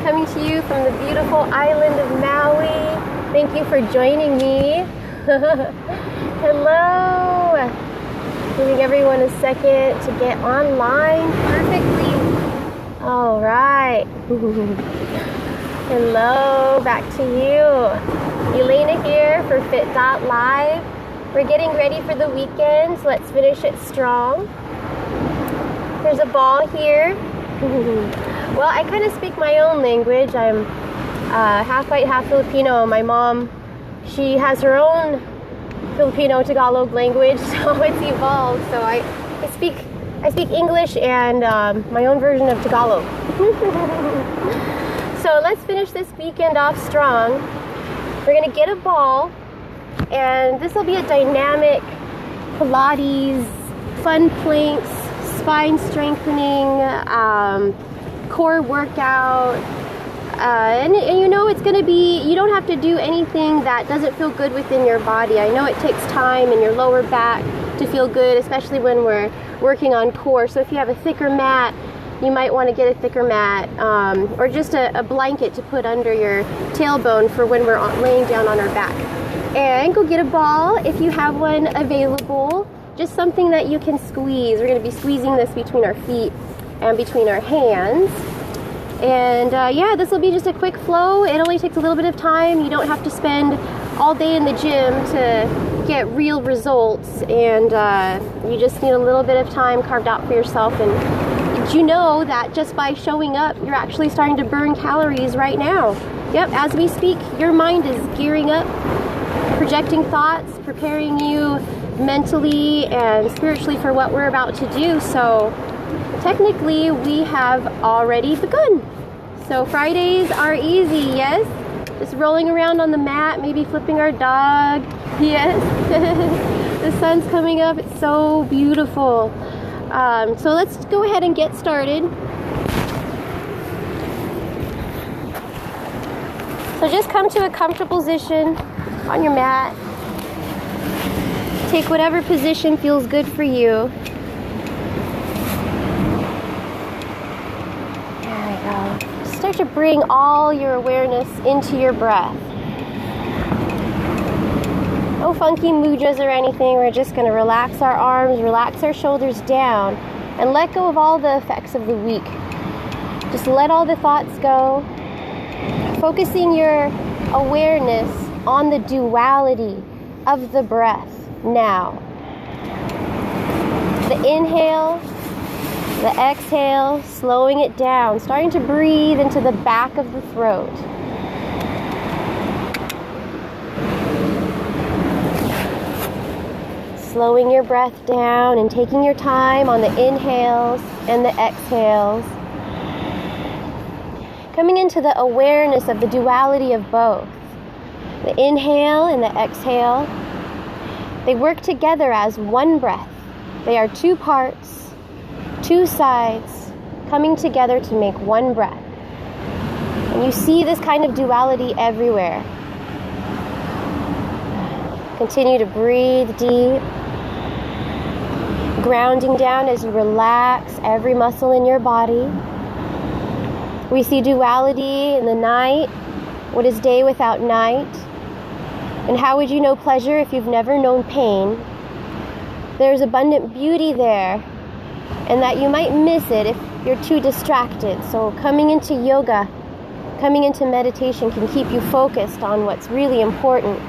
coming to you from the beautiful island of Maui. Thank you for joining me. Hello. Giving everyone a second to get online perfectly. All right. Hello, back to you. Elaina here for fit.live. We're getting ready for the weekend, so let's finish it strong. There's a ball here. Well, I kind of speak my own language. I'm half white, half Filipino. My mom, she has her own Filipino Tagalog language, so it's evolved. So I speak English and my own version of Tagalog. So let's finish this weekend off strong. We're gonna get a ball, and this will be a dynamic Pilates, fun planks, spine strengthening, core workout, and you know it's going to be, you don't have to do anything that doesn't feel good within your body. I know it takes time in your lower back to feel good, especially when we're working on core. So if you have a thicker mat, you might want to get a thicker mat, or just a blanket to put under your tailbone for when we're laying down on our back. And go get a ball if you have one available. Just something that you can squeeze. We're going to be squeezing this between our feet and between our hands. And yeah, this will be just a quick flow. It only takes a little bit of time. You don't have to spend all day in the gym to get real results. And you just need a little bit of time carved out for yourself. And you know that just by showing up, you're actually starting to burn calories right now. Yep, as we speak, your mind is gearing up, projecting thoughts, preparing you mentally and spiritually for what we're about to do. So technically we have already begun. So Fridays are easy, yes? Just rolling around on the mat, maybe flipping our dog, yes? The sun's coming up, it's so beautiful. So let's go ahead and get started. So just come to a comfortable position on your mat. Take whatever position feels good for you. There we go. Start to bring all your awareness into your breath. No funky mudras or anything. We're just going to relax our arms, relax our shoulders down, and let go of all the effects of the week. Just let all the thoughts go. Focusing your awareness on the duality of the breath. Now, the inhale, the exhale, slowing it down, starting to breathe into the back of the throat. Slowing your breath down and taking your time on the inhales and the exhales. Coming into the awareness of the duality of both. The inhale and the exhale. They work together as one breath. They are two parts, two sides, coming together to make one breath. And you see this kind of duality everywhere. Continue to breathe deep, grounding down as you relax every muscle in your body. We see duality in the night. What is day without night? And how would you know pleasure if you've never known pain? There's abundant beauty there, and that you might miss it if you're too distracted. So coming into yoga, coming into meditation can keep you focused on what's really important.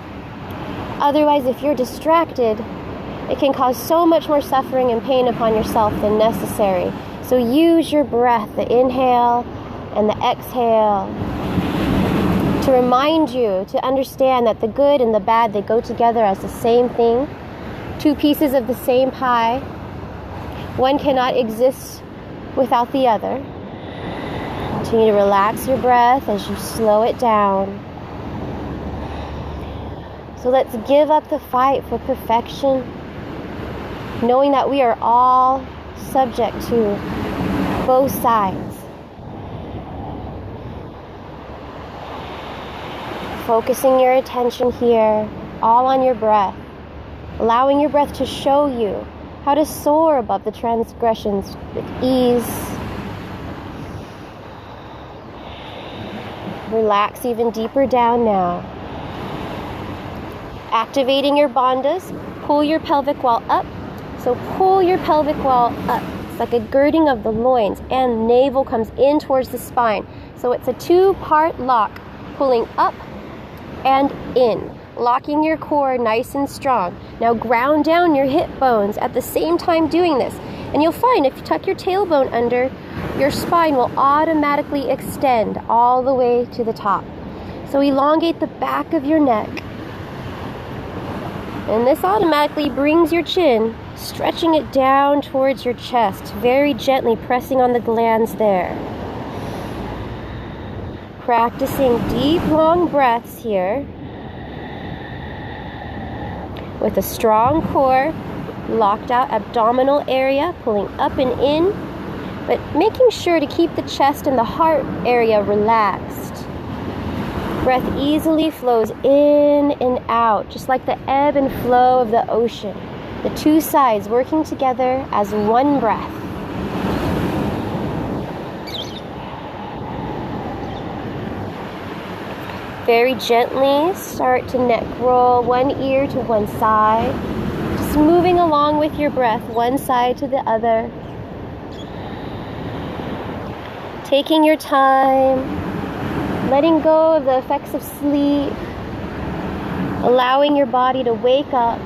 Otherwise, if you're distracted, it can cause so much more suffering and pain upon yourself than necessary. So use your breath, the inhale and the exhale, to remind you to understand that the good and the bad, they go together as the same thing. Two pieces of the same pie. One cannot exist without the other. Continue to relax your breath as you slow it down. So let's give up the fight for perfection, knowing that we are all subject to both sides. Focusing your attention here, all on your breath, allowing your breath to show you how to soar above the transgressions with ease. Relax even deeper down now. Activating your bandhas, pull your pelvic wall up. So pull your pelvic wall up. It's like a girding of the loins, and navel comes in towards the spine. So it's a two-part lock, pulling up and in, locking your core nice and strong. Now ground down your hip bones at the same time doing this. And you'll find if you tuck your tailbone under, your spine will automatically extend all the way to the top. So elongate the back of your neck. And this automatically brings your chin, stretching it down towards your chest, very gently pressing on the glands there. Practicing deep, long breaths here. With a strong core, locked out abdominal area, pulling up and in, but making sure to keep the chest and the heart area relaxed. Breath easily flows in and out, just like the ebb and flow of the ocean. The two sides working together as one breath. Very gently start to neck roll one ear to one side. Just moving along with your breath, one side to the other. Taking your time, letting go of the effects of sleep, allowing your body to wake up,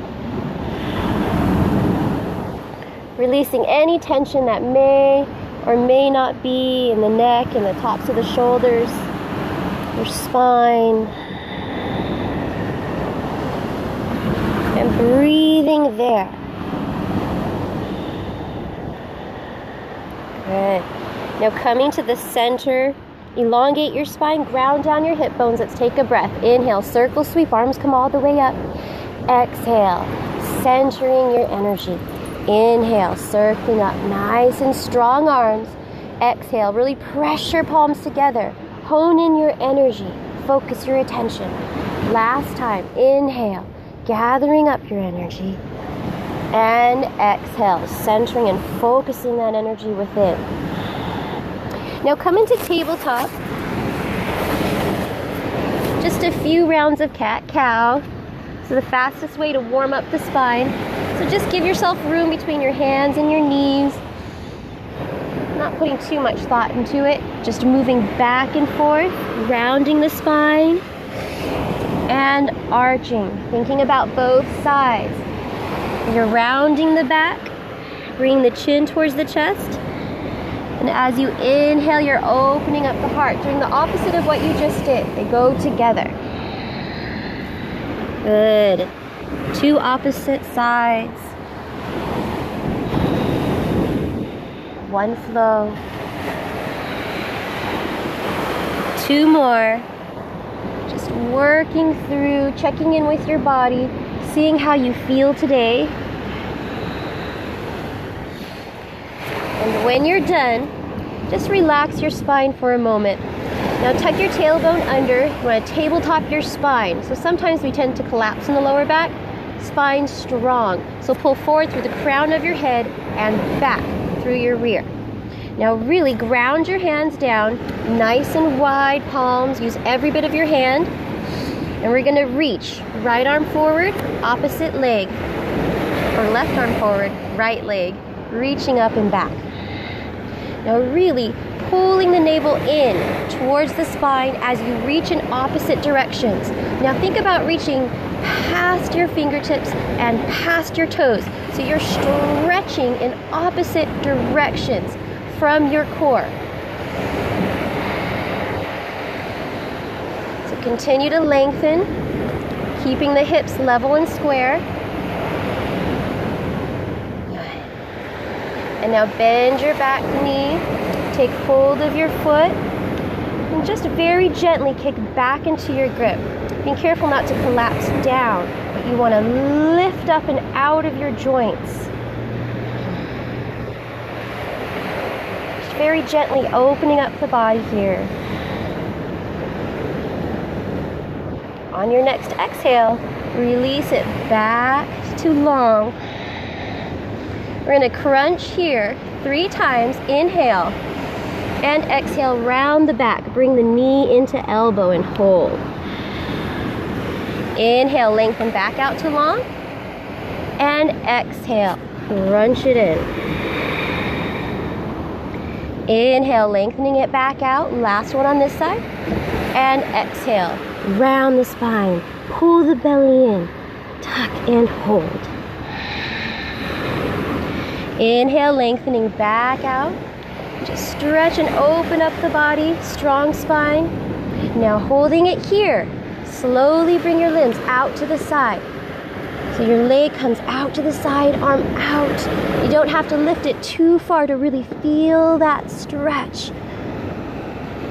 releasing any tension that may or may not be in the neck and the tops of the shoulders, your spine, and breathing there. Good. Now coming to the center, elongate your spine, ground down your hip bones. Let's take a breath. Inhale, circle sweep, arms come all the way up. Exhale, centering your energy. Inhale, circling up, nice and strong arms. Exhale, really press your palms together. Hone in your energy, focus your attention. Last time, inhale, gathering up your energy. And exhale, centering and focusing that energy within. Now come into tabletop. Just a few rounds of cat-cow. So the fastest way to warm up the spine. So just give yourself room between your hands and your knees. Not putting too much thought into it. Just moving back and forth, rounding the spine and arching. Thinking about both sides. You're rounding the back, bring the chin towards the chest. And as you inhale, you're opening up the heart, doing the opposite of what you just did. They go together. Good. Two opposite sides. One flow. Two more. Just working through, checking in with your body, seeing how you feel today. And when you're done, just relax your spine for a moment. Now tuck your tailbone under. You want to tabletop your spine. So sometimes we tend to collapse in the lower back. Spine strong. So pull forward through the crown of your head and back through your rear. Now really ground your hands down, nice and wide palms. Use every bit of your hand. And we're going to reach. Right arm forward, opposite leg. Or left arm forward, right leg. Reaching up and back. Now really pulling the navel in towards the spine as you reach in opposite directions. Now think about reaching past your fingertips and past your toes. So you're stretching in opposite directions from your core. So continue to lengthen, keeping the hips level and square. And now bend your back knee, take hold of your foot, and just very gently kick back into your grip. Being careful not to collapse down, but you want to lift up and out of your joints. Just very gently opening up the body here. On your next exhale, release it back to long. We're going to crunch here 3 times. Inhale. And exhale, round the back. Bring the knee into elbow and hold. Inhale, lengthen back out to long. And exhale, crunch it in. Inhale, lengthening it back out. Last one on this side. And exhale, round the spine. Pull the belly in. Tuck and hold. Inhale, lengthening back out. Just stretch and open up the body. Strong spine. Now holding it here. Slowly bring your limbs out to the side. So your leg comes out to the side, arm out. You don't have to lift it too far to really feel that stretch.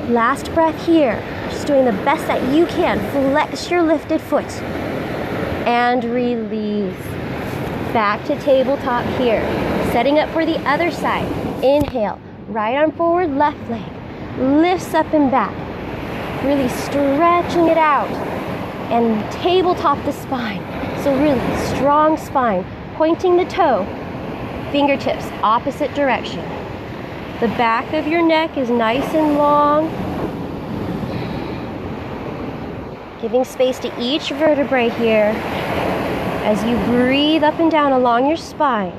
Last breath here. Just doing the best that you can. Flex your lifted foot. And release. Back to tabletop here. Setting up for the other side. Inhale. Right arm forward, left leg. Lifts up and back. Really stretching it out. And tabletop the spine. So really strong spine. Pointing the toe. Fingertips opposite direction. The back of your neck is nice and long. Giving space to each vertebrae here as you breathe up and down along your spine.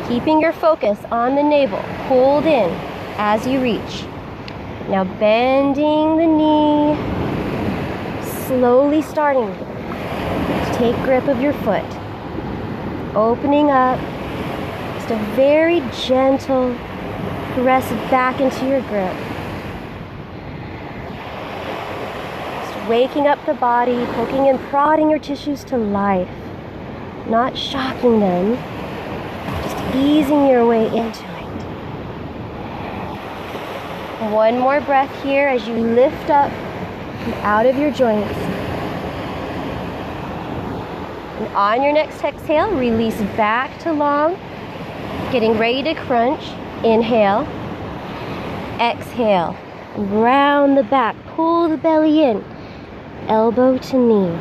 Keeping your focus on the navel. Hold in as you reach. Now bending the knee. Slowly starting to take grip of your foot. Opening up. Just a very gentle press back into your grip. Just waking up the body, poking and prodding your tissues to life. Not shocking them. Just easing your way into it. One more breath here as you lift up out of your joints. And on your next exhale, release back to long. Getting ready to crunch. Inhale. Exhale. Round the back. Pull the belly in. Elbow to knee.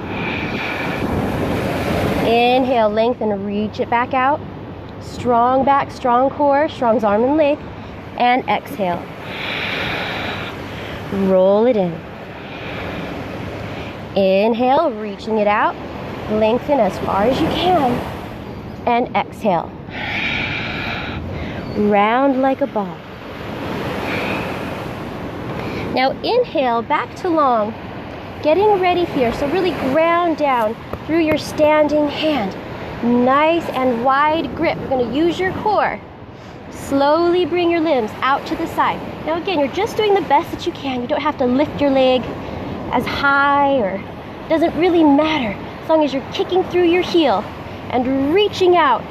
Inhale, lengthen, reach it back out. Strong back, strong core, strong arm and leg. And exhale. Roll it in. Inhale, reaching it out. Lengthen as far as you can. And exhale. Round like a ball. Now inhale, back to long. Getting ready here, so really ground down through your standing hand. Nice and wide grip. You're going to use your core. Slowly bring your limbs out to the side. Now again, you're just doing the best that you can. You don't have to lift your leg as high, or it doesn't really matter as long as you're kicking through your heel and reaching out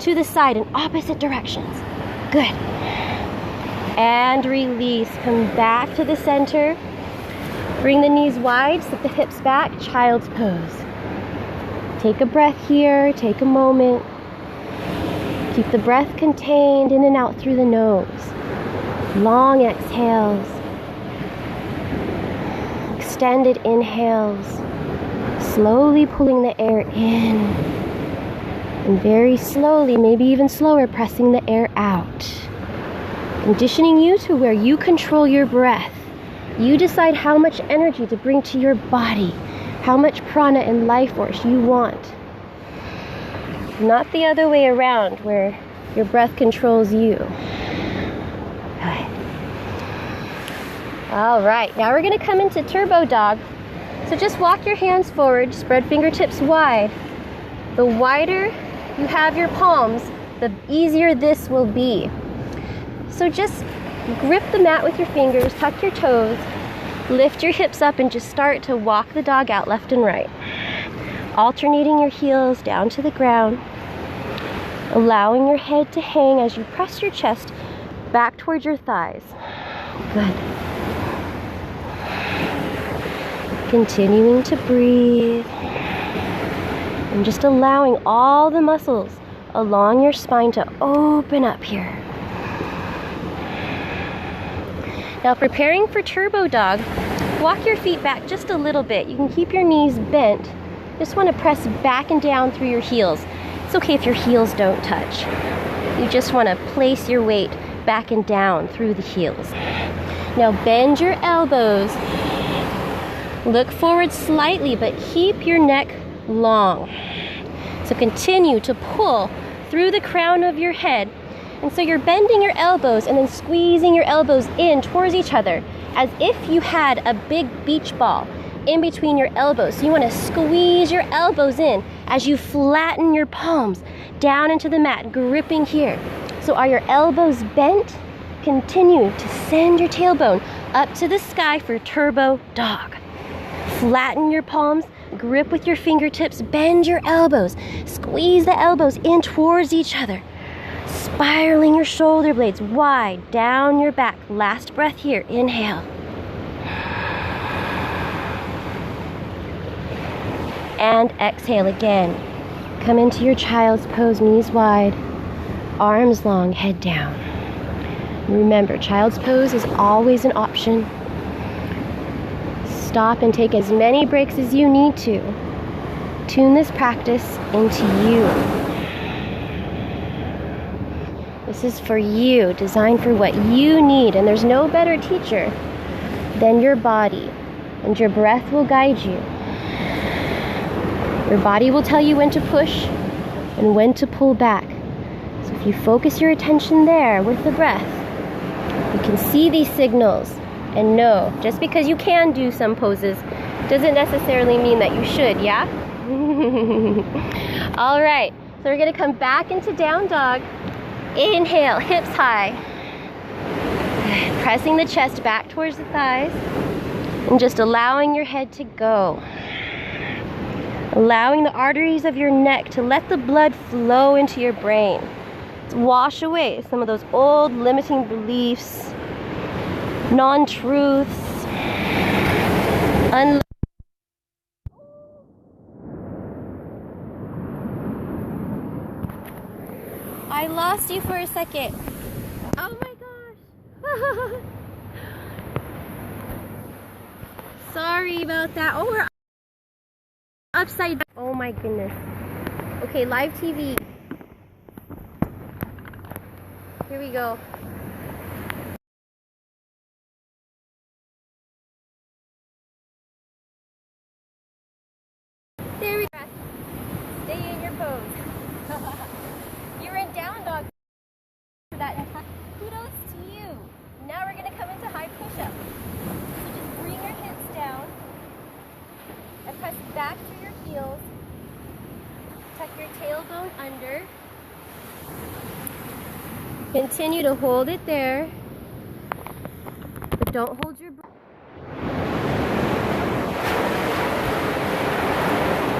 to the side in opposite directions. Good. And release. Come back to the center. Bring the knees wide, slip the hips back, child's pose. Take a breath here, take a moment. Keep the breath contained in and out through the nose. Long exhales. Extended inhales. Slowly pulling the air in. And very slowly, maybe even slower, pressing the air out. Conditioning you to where you control your breath. You decide how much energy to bring to your body, how much prana and life force you want. Not the other way around, where your breath controls you. Good. All right, now we're going to come into turbo dog. So just walk your hands forward, spread fingertips wide. The wider you have your palms, the easier this will be. So just grip the mat with your fingers, tuck your toes, lift your hips up, and just start to walk the dog out left and right. Alternating your heels down to the ground, allowing your head to hang as you press your chest back towards your thighs. Good. Continuing to breathe, and just allowing all the muscles along your spine to open up here. Now preparing for turbo dog, walk your feet back just a little bit. You can keep your knees bent. Just want to press back and down through your heels. It's okay if your heels don't touch. You just want to place your weight back and down through the heels. Now bend your elbows. Look forward slightly, but keep your neck long. So continue to pull through the crown of your head. And so you're bending your elbows and then squeezing your elbows in towards each other as if you had a big beach ball in between your elbows. So you want to squeeze your elbows in as you flatten your palms down into the mat, gripping here. So are your elbows bent? Continue to send your tailbone up to the sky for turbo dog. Flatten your palms, grip with your fingertips, bend your elbows, squeeze the elbows in towards each other, spiraling your shoulder blades wide down your back. Last breath here, inhale. And exhale again. Come into your child's pose, knees wide, arms long, head down. Remember, child's pose is always an option. Stop and take as many breaks as you need to. Tune this practice into you. This is for you, designed for what you need, and there's no better teacher than your body, and your breath will guide you. Your body will tell you when to push and when to pull back. So if you focus your attention there with the breath, you can see these signals and know just because you can do some poses doesn't necessarily mean that you should, yeah? All right, so we're gonna come back into down dog. Inhale, hips high. Pressing the chest back towards the thighs and just allowing your head to go. Allowing the arteries of your neck to let the blood flow into your brain. To wash away some of those old limiting beliefs, non-truths, I lost you for a second. Oh my gosh. Sorry about that. Oh, we're upside down. Oh my goodness. Okay, live TV. Here we go. There we go. Stay in your pose. You're in down dog. Kudos to you. Now we're going to come into high push-up. So just bring your hips down and press back through your heels. Tuck your tailbone under. Continue to hold it there, but don't hold your breath.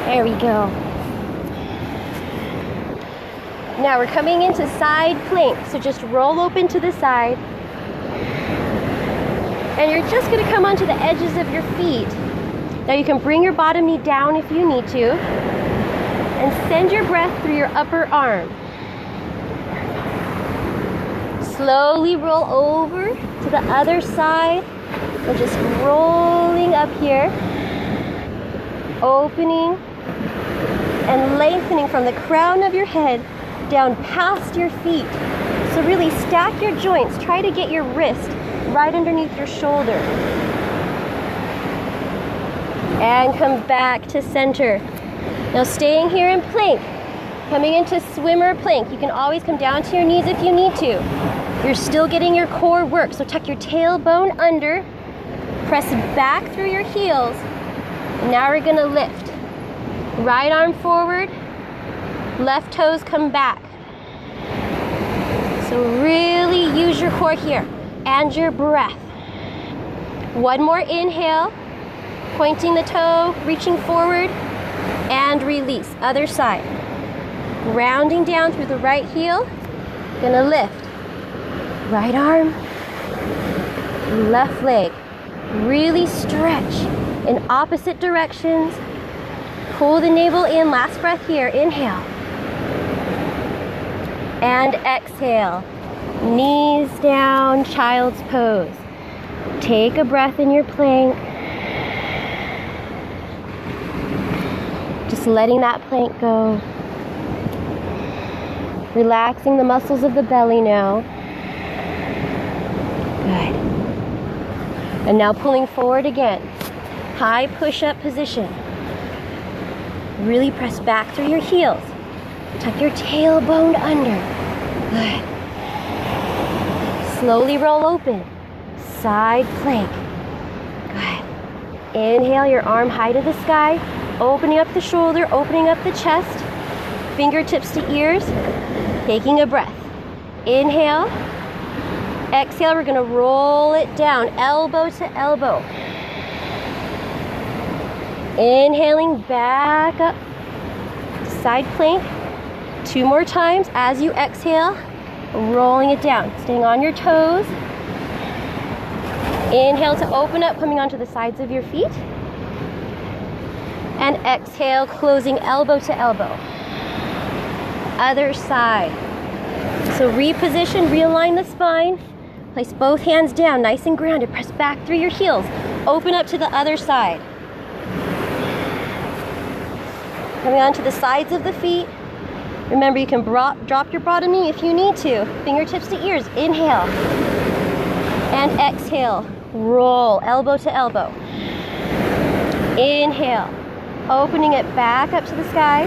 There we go. Now we're coming into side plank, so just roll open to the side. And you're just going to come onto the edges of your feet. Now you can bring your bottom knee down if you need to, and send your breath through your upper arm. Slowly roll over to the other side. We're just rolling up here, opening and lengthening from the crown of your head down past your feet. So really stack your joints. Try to get your wrist right underneath your shoulder. And come back to center. Now staying here in plank, coming into swimmer plank. You can always come down to your knees if you need to. You're still getting your core work, so tuck your tailbone under, press back through your heels. Now we're gonna lift. Right arm forward, left toes come back. So really use your core here and your breath. One more inhale, pointing the toe, reaching forward, and release. Other side. Grounding down through the right heel, gonna lift. Right arm, left leg. Really stretch in opposite directions. Pull the navel in. Last breath here. Inhale. And exhale. Knees down, child's pose. Take a breath in your plank. Just letting that plank go. Relaxing the muscles of the belly now. Good. And now pulling forward again. High push-up position. Really press back through your heels. Tuck your tailbone under. Good. Slowly roll open. Side plank. Good. Inhale your arm high to the sky. Opening up the shoulder, opening up the chest. Fingertips to ears. Taking a breath. Inhale. Exhale, we're gonna roll it down, elbow to elbow. Inhaling back up, side plank. 2 more times as you exhale, rolling it down, staying on your toes. Inhale to open up, coming onto the sides of your feet. And exhale, closing elbow to elbow. Other side. So reposition, realign the spine. Place both hands down, nice and grounded. Press back through your heels. Open up to the other side. Coming onto the sides of the feet. Remember, you can drop your bottom knee if you need to. Fingertips to ears. Inhale. And exhale. Roll, elbow to elbow. Inhale. Opening it back up to the sky.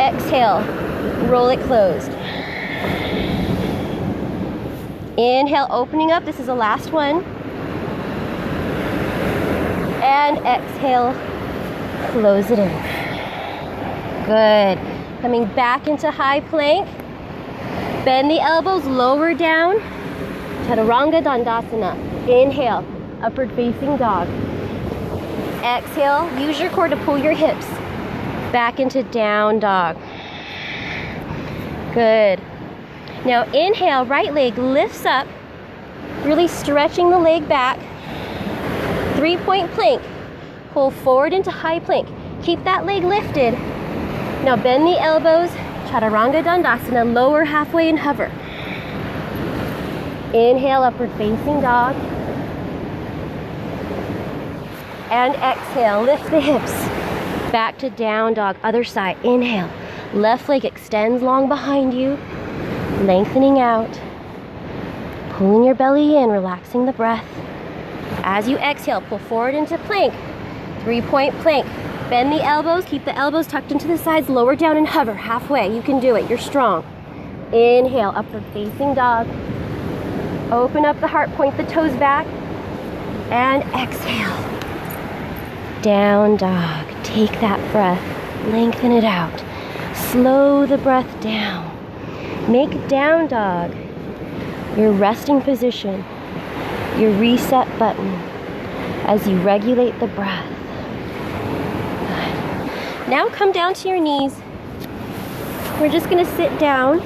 Exhale. Roll it closed. Inhale, opening up. This is the last one. And exhale, close it in. Good. Coming back into high plank. Bend the elbows, lower down. Chaturanga Dandasana. Inhale, upward facing dog. Exhale, use your core to pull your hips back into down dog. Good. Now inhale, right leg lifts up, really stretching the leg back. 3-point plank. Pull forward into high plank. Keep that leg lifted. Now bend the elbows, Chaturanga Dandasana, lower halfway and hover. Inhale, upward facing dog. And exhale, lift the hips. Back to down dog, other side. Inhale, left leg extends long behind you. Lengthening out, pulling your belly in, relaxing the breath. As you exhale, pull forward into plank, 3-point plank. Bend the elbows, keep the elbows tucked into the sides, lower down and hover halfway. You can do it, you're strong. Inhale, upward facing dog. Open up the heart, point the toes back. And exhale, down dog. Take that breath, lengthen it out. Slow the breath down. Make down dog your resting position, your reset button as you regulate the breath. Good. Now come down to your knees. We're just going to sit down.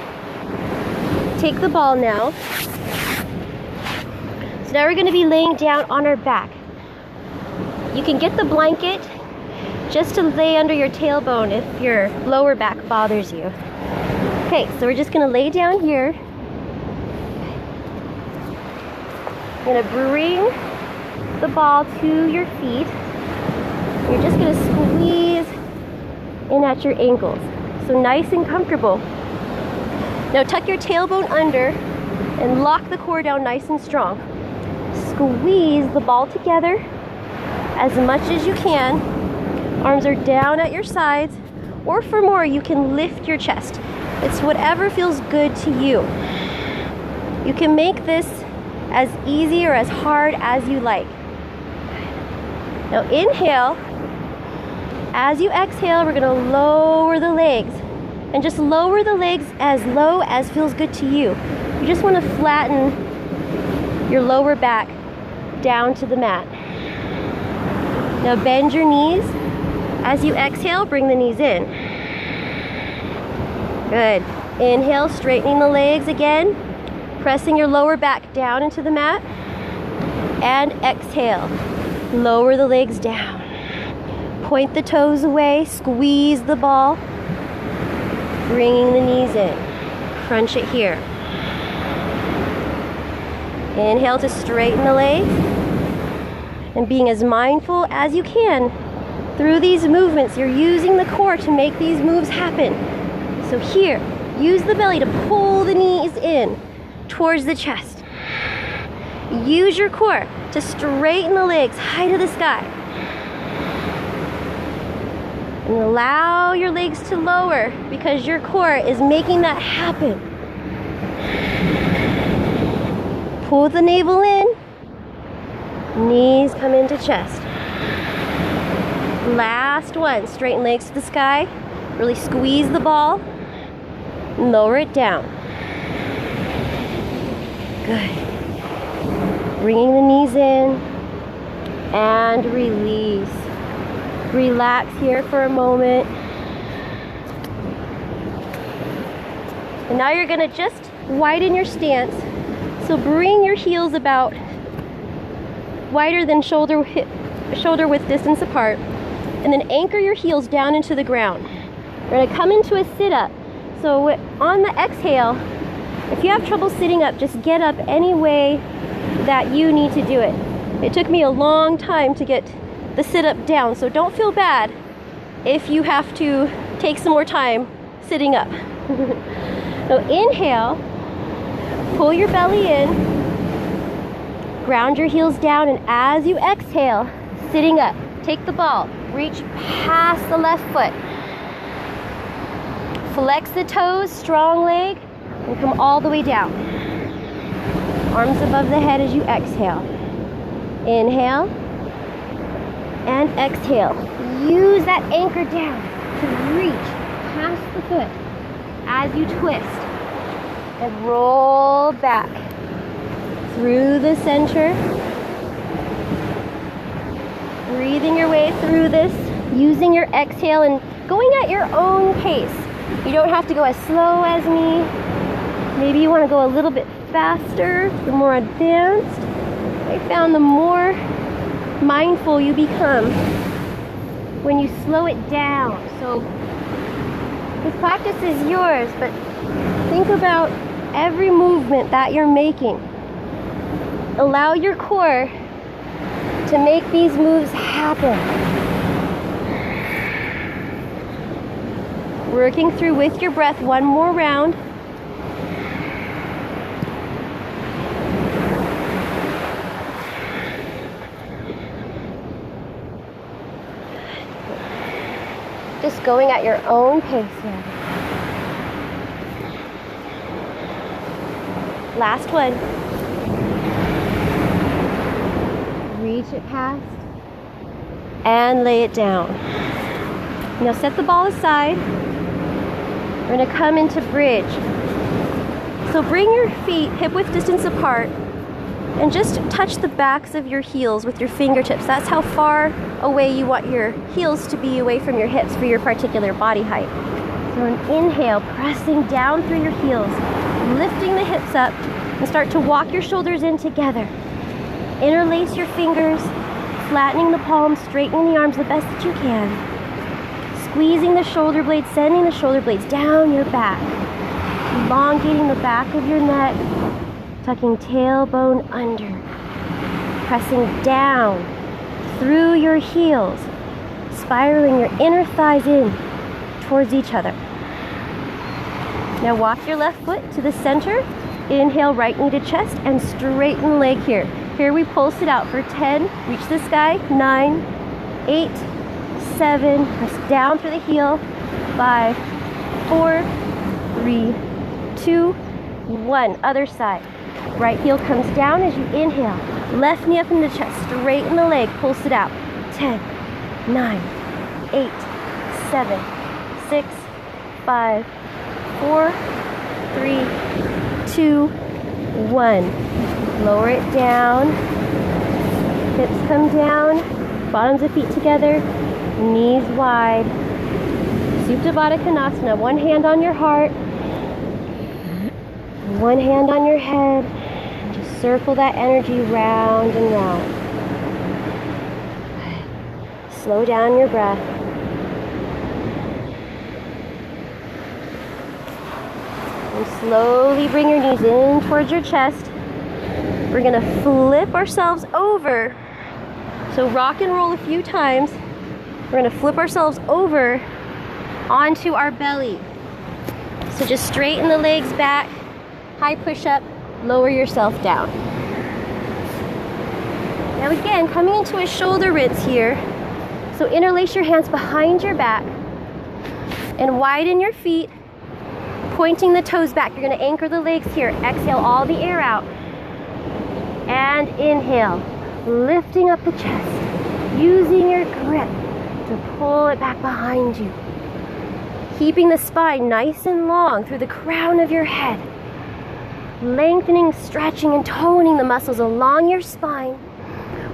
Take the ball now. So now we're going to be laying down on our back. You can get the blanket just to lay under your tailbone if your lower back bothers you. Okay, so we're just gonna lay down here. You're gonna bring the ball to your feet. You're just gonna squeeze in at your ankles. So nice and comfortable. Now tuck your tailbone under and lock the core down nice and strong. Squeeze the ball together as much as you can. Arms are down at your sides, or for more, you can lift your chest. It's whatever feels good to you. You can make this as easy or as hard as you like. Now inhale. As you exhale, we're gonna lower the legs. And just lower the legs as low as feels good to you. You just wanna flatten your lower back down to the mat. Now bend your knees. As you exhale, bring the knees in. Good. Inhale, straightening the legs again. Pressing your lower back down into the mat. And exhale. Lower the legs down. Point the toes away. Squeeze the ball. Bringing the knees in. Crunch it here. Inhale to straighten the legs. And being as mindful as you can through these movements, you're using the core to make these moves happen. So here, use the belly to pull the knees in. towards the chest. Use your core to straighten the legs high to the sky. And allow your legs to lower because your core is making that happen. Pull the navel in. Knees come into chest. Last one. Straighten legs to the sky. Really squeeze the ball. Lower it down. Good. Bringing the knees in and release. Relax here for a moment. And now you're gonna just widen your stance. So bring your heels about wider than shoulder width distance apart, and then anchor your heels down into the ground. We're gonna come into a sit-up. So on the exhale, if you have trouble sitting up, just get up any way that you need to do it. It took me a long time to get the sit-up down, so don't feel bad if you have to take some more time sitting up. So inhale, pull your belly in, ground your heels down, and as you exhale, sitting up, take the ball, reach past the left foot. Flex the toes, strong leg, and come all the way down. Arms above the head as you exhale. Inhale and exhale. Use that anchor down to reach past the foot as you twist. And roll back through the center. Breathing your way through this, using your exhale and going at your own pace. You don't have to go as slow as me. Maybe you want to go a little bit faster, the more advanced. I found the more mindful you become when you slow it down. So this practice is yours, but think about every movement that you're making. Allow your core to make these moves happen. Working through with your breath, one more round. Just going at your own pace now. Last one. Reach it past and lay it down. Now set the ball aside. We're going to come into bridge. So bring your feet hip width distance apart and just touch the backs of your heels with your fingertips. That's how far away you want your heels to be away from your hips for your particular body height. So an inhale, pressing down through your heels, lifting the hips up, and start to walk your shoulders in together. Interlace your fingers, flattening the palms, straightening the arms the best that you can. Squeezing the shoulder blades, sending the shoulder blades down your back. Elongating the back of your neck, tucking tailbone under. Pressing down through your heels, spiraling your inner thighs in towards each other. Now walk your left foot to the center. Inhale, right knee to chest, and straighten the leg here. Here we pulse it out for 10, reach the sky, 9, 8, 7, press down through the heel, 5, 4, 3, 2, 1. Other side. Right heel comes down as you inhale. Left knee up in the chest, straighten the leg, pulse it out. 10, 9, 8, 7, 6, 5, 4, 3, 2, 1. Lower it down. Hips come down. Bottoms of feet together. Knees wide. Supta Baddha Konasana. One hand on your heart. One hand on your head. Just circle that energy round and round. Slow down your breath. And slowly bring your knees in towards your chest. We're going to flip ourselves over. So rock and roll a few times. We're going to flip ourselves over onto our belly. So just straighten the legs back. High push-up, lower yourself down. Now again, coming into a shoulder rinse here. So interlace your hands behind your back and widen your feet, pointing the toes back. You're gonna anchor the legs here. Exhale all the air out. And inhale, lifting up the chest, using your grip to pull it back behind you. Keeping the spine nice and long through the crown of your head. Lengthening, stretching, and toning the muscles along your spine.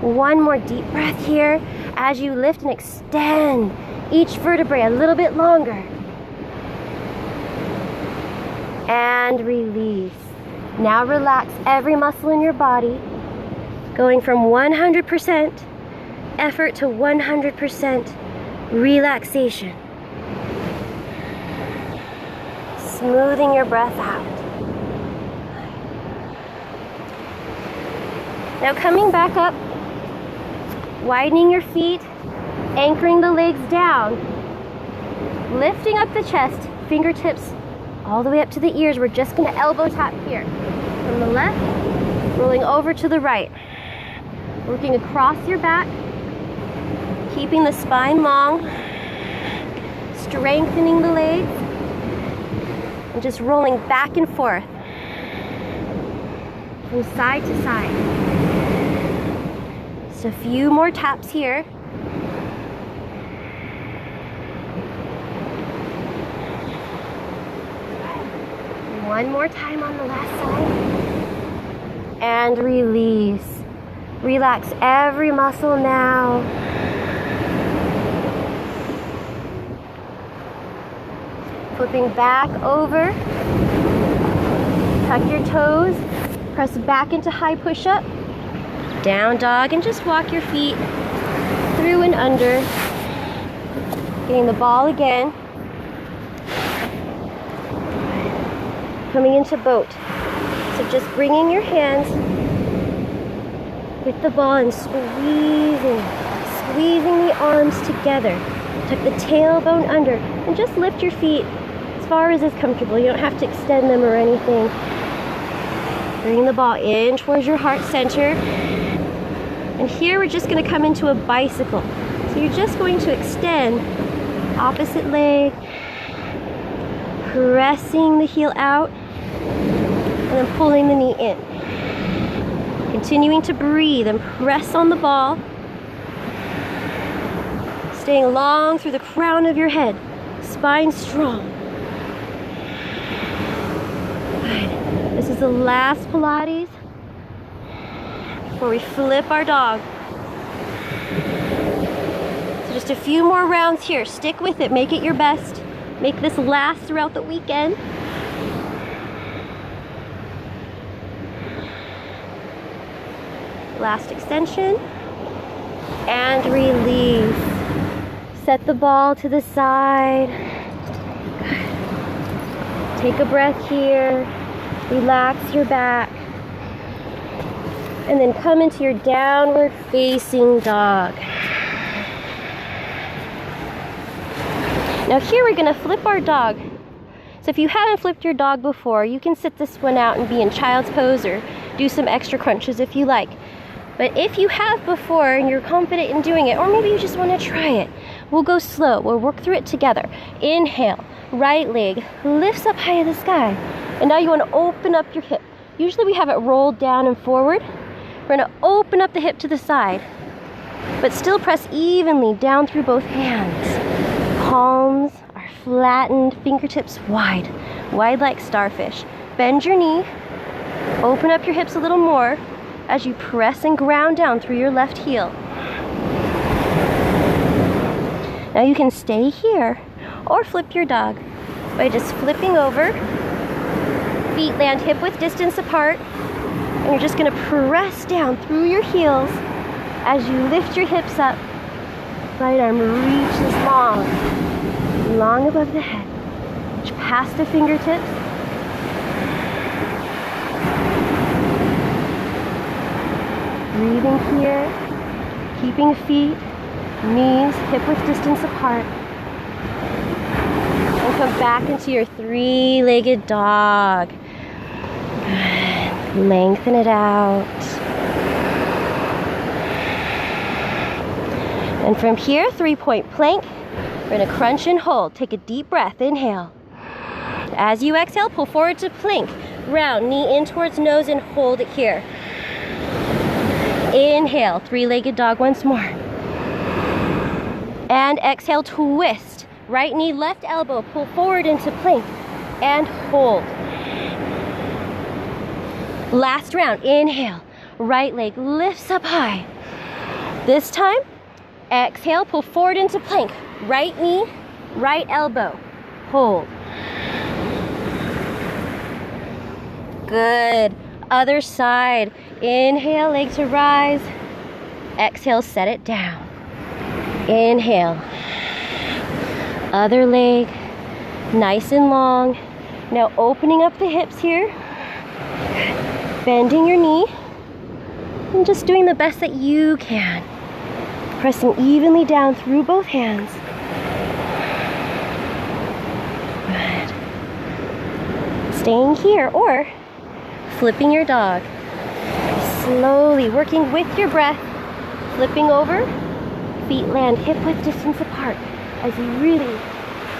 One more deep breath here as you lift and extend each vertebrae a little bit longer. And release. Now relax every muscle in your body, going from 100% effort to 100% relaxation. Smoothing your breath out. Now coming back up, widening your feet, anchoring the legs down, lifting up the chest, fingertips all the way up to the ears. We're just going to elbow tap here. From the left, rolling over to the right. Working across your back, keeping the spine long, strengthening the legs, and just rolling back and forth from side to side. Just a few more taps here. One more time on the last side. And release. Relax every muscle now. Flipping back over. Tuck your toes. Press back into high push-up. Down dog, and just walk your feet through and under. Getting the ball again. Coming into boat. So just bringing your hands with the ball and squeezing the arms together. Tuck the tailbone under and just lift your feet as far as is comfortable. You don't have to extend them or anything. Bring the ball in towards your heart center. And here we're just going to come into a bicycle. So you're just going to extend opposite leg, pressing the heel out, and then pulling the knee in. Continuing to breathe and press on the ball. Staying long through the crown of your head. Spine strong. Good. This is the last Pilates before we flip our dog. So just a few more rounds here. Stick with it. Make it your best. Make this last throughout the weekend. Last extension. And release. Set the ball to the side. Good. Take a breath here. Relax your back. And then come into your downward facing dog. Now here we're going to flip our dog. So if you haven't flipped your dog before, you can sit this one out and be in child's pose or do some extra crunches if you like. But if you have before and you're confident in doing it, or maybe you just want to try it, we'll go slow. We'll work through it together. Inhale, right leg lifts up high in the sky. And now you want to open up your hip. Usually we have it rolled down and forward. We're going to open up the hip to the side, but still press evenly down through both hands. Palms are flattened, fingertips wide like starfish. Bend your knee, open up your hips a little more as you press and ground down through your left heel. Now you can stay here or flip your dog by just flipping over. Feet land hip width distance apart. And you're just going to press down through your heels as you lift your hips up. Right arm reaches long above the head. Reach past the fingertips. Breathing here, keeping feet, knees hip width distance apart. And come back into your three-legged dog. Good. Lengthen it out. And from here, 3-point plank. We're gonna crunch and hold. Take a deep breath, inhale. As you exhale, pull forward to plank. Round, knee in towards nose and hold it here. Inhale, 3-legged dog once more. And exhale, twist. Right knee, left elbow, pull forward into plank and hold. Last round, inhale. Right leg lifts up high. This time, exhale, pull forward into plank. Right knee, right elbow, hold. Good. Other side. Inhale, leg to rise. Exhale, set it down. Inhale. Other leg, nice and long. Now opening up the hips here. Bending your knee. And just doing the best that you can. Pressing evenly down through both hands. Good. Staying here or flipping your dog. Slowly working with your breath. Flipping over. Feet land hip-width distance apart as you really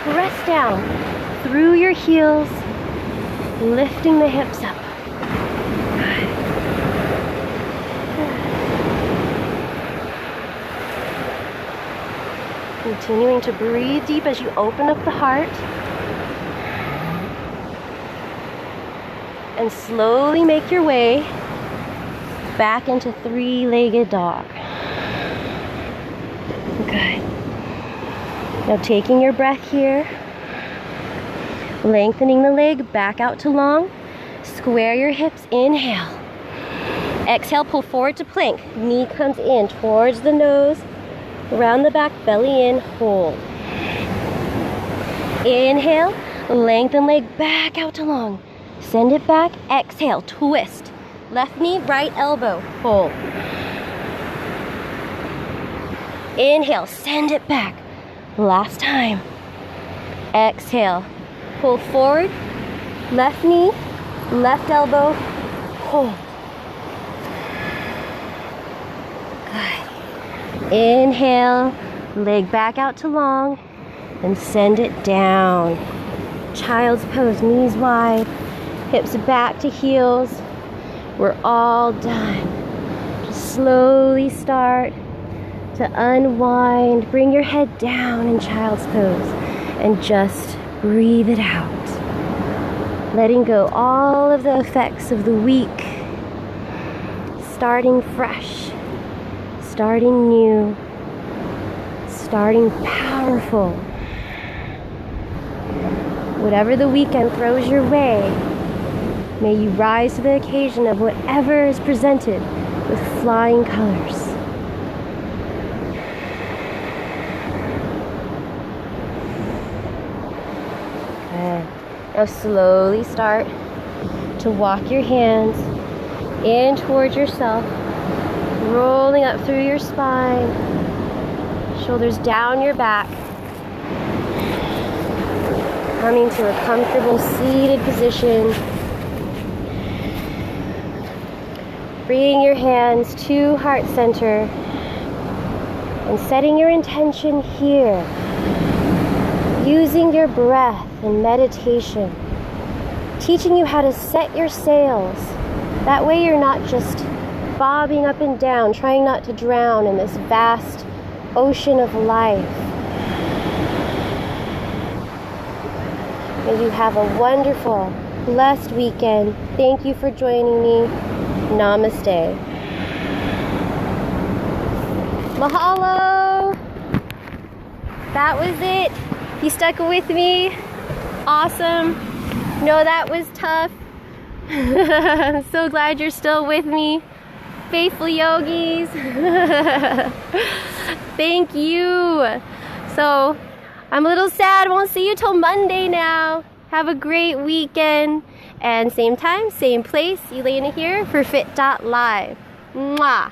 press down through your heels, lifting the hips up. Continuing to breathe deep as you open up the heart. And slowly make your way back into 3-legged dog. Good. Now taking your breath here. Lengthening the leg back out to long. Square your hips, inhale. Exhale, pull forward to plank. Knee comes in towards the nose. Around the back, belly in, hold. Inhale, lengthen leg back out to long. Send it back, exhale, twist. Left knee, right elbow, hold. Inhale, send it back. Last time. Exhale, pull forward, left knee, left elbow, hold. Good. Inhale, leg back out to long, and send it down. Child's pose, knees wide, hips back to heels. We're all done. Just slowly start to unwind. Bring your head down in child's pose and just breathe it out. Letting go all of the effects of the week. Starting fresh, starting new, starting powerful. Whatever the weekend throws your way, may you rise to the occasion of whatever is presented with flying colors. Good. Now slowly start to walk your hands in towards yourself, rolling up through your spine, shoulders down your back, coming to a comfortable seated position. Bringing your hands to heart center and setting your intention here. Using your breath and meditation. Teaching you how to set your sails. That way you're not just bobbing up and down, trying not to drown in this vast ocean of life. May you have a wonderful, blessed weekend. Thank you for joining me. Namaste. Mahalo. That was it. You stuck with me. Awesome. No, that was tough. I'm so glad you're still with me. Faithful yogis. Thank you. So, I'm a little sad. Won't see you till Monday now. Have a great weekend. And same time, same place, Elaina here for fit.live. Mwah.